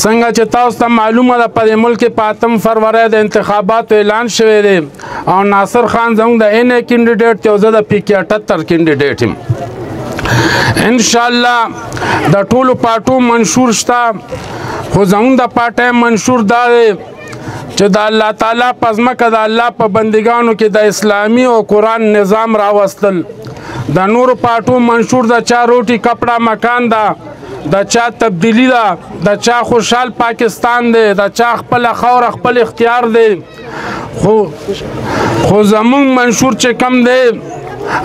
څنګه چې تاسو ته معلومه ده په دې ملک کې په 8 فروری د انتخاباتو اعلان شوی دی او ناصر خان زموږ د NA کینډیډیټ دی او زه د PK 78 کینډیډیټ یم. انشاءالله د ټولو پارټو منشور شته خو زموږ د پارټۍ منشور دا دی چې د الله تعالی په ځمکه د الله په بندګانو کې د اسلامي او قرآن نظام راوستل. د نورو پارټو منشور د چا روټي کپڑا مکان ده، د چا تبدیلی ده، د چا خوشحال پاکستان دی، د چا خپل خاور خپل اختیار دی. خو زمونږ منشور چې کم دی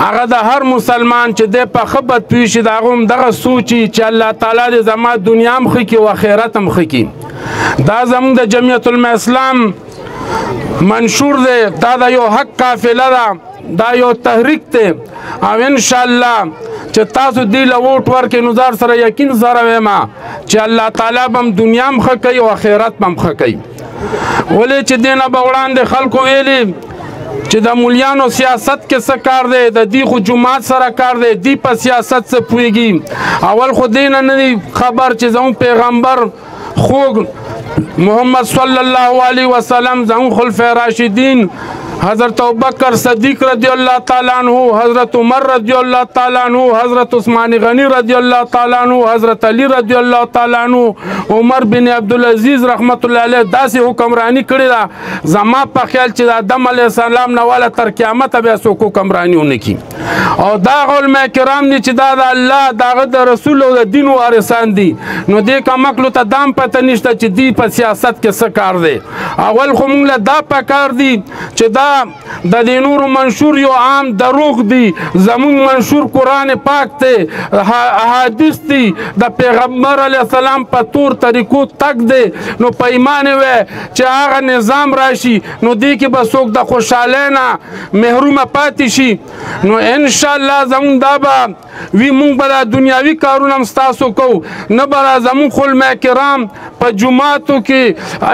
هغه د هر مسلمان چې دی په ښه بد پوه شي د هغه هم دغه سوچي چې الله تعالی دې زما دنیا هم ښه کړي او آخرت هم ښه کړي. دا زمونږ د جمعیت الاسلام منشور دی، دا د یو حق قافله ده، دا یو تحریک دی او انشاءالله چې تاسو دې له ووټ ورکړئ نو زه سره یقین سره وایم چې الله تعالی به هم دنیا هم ښه کوي او آخرت به هم ښه کوي. ولې چې دې نه به وړاندې خلکو ویلي چې د مولیانو سیاست کې څه کار دی، د دې خو جماعت سره کار دی، دې په سیاست څه پوهېږي. اول خو دې نه دی خبر چې زموږ پیغمبر خوږ محمد صلی الله علیه وسلم زموږ خلفای راشدین حضرت ابوبکر صدیق رضی اللہ تعالیٰ عنہ، حضرت عمر رضی اللہ تعالیٰ عنہ، حضرت عثمان غنی رضی اللہ تعالیٰ عنہ، حضرت علی رضی اللہ تعالیٰ عنہ، عمر بن عبدالعزیز رحمت الله علیه داسې حکمرانی کړې ده زما په خیال چې د آدم علیه السلام نه والا تر قیامته بیا څوک حکمراني ونه کړي. او دا علماء کرام دي چې دا د الله دغه د رسول او د دین وارثان دي نو دې کمکلو ته دام پته نشته چې دی په سیاست کې څه کار دی. اول خو موږ له دا پکار دي چې دا د دې نورو منشور یو عام دروغ دی. زمونږ منشور قرآن پاک دی، احادیث دی، د پیغمبر علیه السلام په طور طریقو تک دی. نو په ایمان وی چې هغه نظام راشي نو دې کې به څوک د خوشحالۍ نه محرومه پاتې شي. نو انشاءالله زمونږ دا به وي مونږ به دا دنیاوي کارونه هم ستاسو کوو، نه به زمونږ علماء کرام په جوماتو کې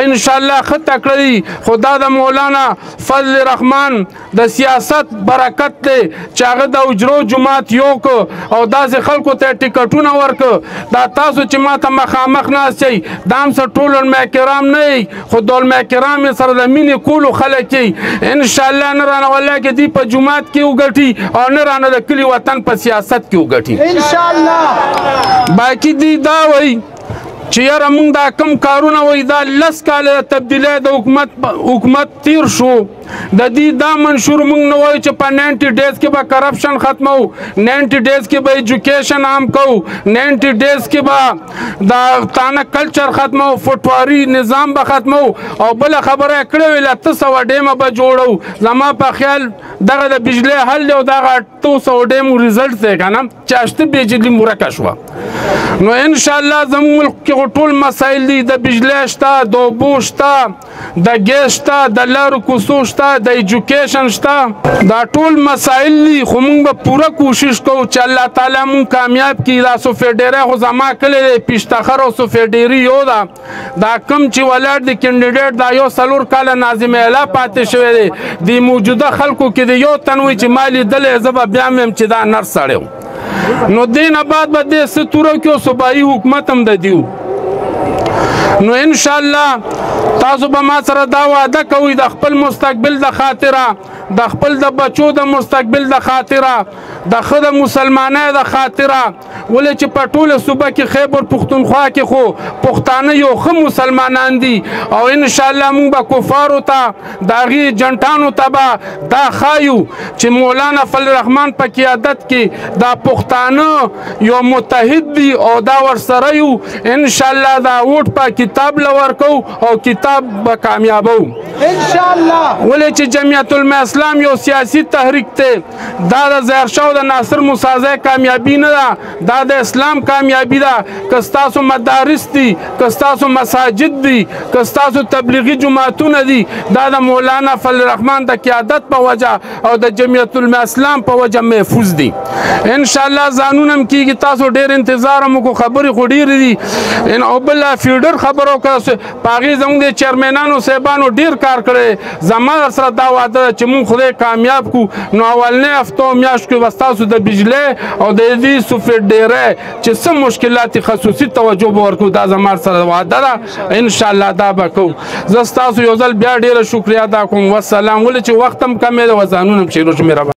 انشاءالله ښه تکړه دي. خو دا د مولانا فضل رحمان د سیاست برکت دی چې هغه د اجرو جومات یو که او داسې خلکو ته ټکټونه ورکه. دا تاسو چې ما ته مخامخ ناست یئ دا هم څه ټول علماء کرام نه یئ خو د علماء کرام سره د مینې کولو خلک یئ. انشاءالله نه رانه والله کې دی په جومات کې وګټي او نه رانه د کلي وطن په سیاست کې وګټي انشاءالله. باقي دی دا وایي چې یاره مونږ دا کم کارونه وایي دا 10 کاله تبدیلی د حکومت تیر شو د دې دا منشور مونږ نه وایو چې په 90 ډیز کې به کرپشن ختمو، 90 ډیز کې به ایجوکیشن عام کوو، 90 ډیز کې به دا تانه کلچر ختمو، فوټواري نظام به ختمو او بله خبره یې کړې ویله 800 ډیمه به جوړو. زما په خیال دغه د بجلی حل دی او دغه 800 ډیمو ریزلټ دی که نه چې 8 بجلي ورکه شوه. نو انشاءالله زموږ ملک کې ټول مسایل دي، د بجلی شته، د اوبو شته، د ګیس شته، د لارو کوڅو شته، د ایجوکیشن شته، دا ټول مسایل دي. خو موږ به پوره کوشش کوو چې الله تعالی موږ کامیاب کړي. دا سوفیډیری خو زما کلی دی پیشتخر او سوفیډیري یو ده. دا کم چې ولاړ دی کینډیډیټ دا یو 4 کاله ناظم اعلی پاتې شوی دی. د موجوده خلکو کې د یو تن وایي چې ما لیدلی زه به بیا هم چې دا نر سړی و. نو دې نه بعد به دې څه توره کړي او صوبایي حکومت هم د دیو. نو انشاءالله تاسو به ما سره دا وعده کوئ د خپل مستقبل د خاطره، د خپل د بچو د مستقبل د خاطره، د ښه د مسلمانۍ د خاطره. ولې چې په ټوله صوبه کې خیبر پښتونخوا کې خو پښتانه یو ښه مسلمانان دي او انشاءالله موږ به کفارو ته د هغې جنټانو ته به دا ښایو چې مولانا فضل الرحمن په قیادت کې دا پښتانه یو متحد دي او دا ورسره یو. انشاءالله دا ووټ په کتاب له ورکوو او کتاب به کامیابو انشاءالله. ولې چې جمعیت الاسلام یو سیاسي تحریک دی، دا د ظاهرشاه او د ناصر موسیٰ کامیابي نه ده، دا د اسلام کامیابي ده. که ستاسو مدارس دي، که ستاسو مساجد دي، که ستاسو تبلیغي جماعتونه دي، دا د مولانا فضل الرحمن د قیادت په وجه او د جمعیت الاسلام په وجه محفوظ دي. انشاءالله ځانونه هم کېږي. تاسو ډېر انتظار هم وکړو، خبرې خو ډېرې دي او بله فیډر خبرو که په هغې زموږ د چیرمنانو صاحبانو ډېر کار کړی زما سره دا وعده ده چې مونږ خدای کامیاب کړو نو اولنۍ هفتو میاشتو کې به ستاسو د بجلۍ او د دې سوفټویرۍ چې څه مشکلات خصوصي توجه به ورکړو دا زما سره وعده ده انشاءالله دا به کوو زه ستاسو یو ځل بیا ډېره شکریه ادا کوم والسلام ولې چې وخت هم کم دی او ځانونه هم چې مهرباني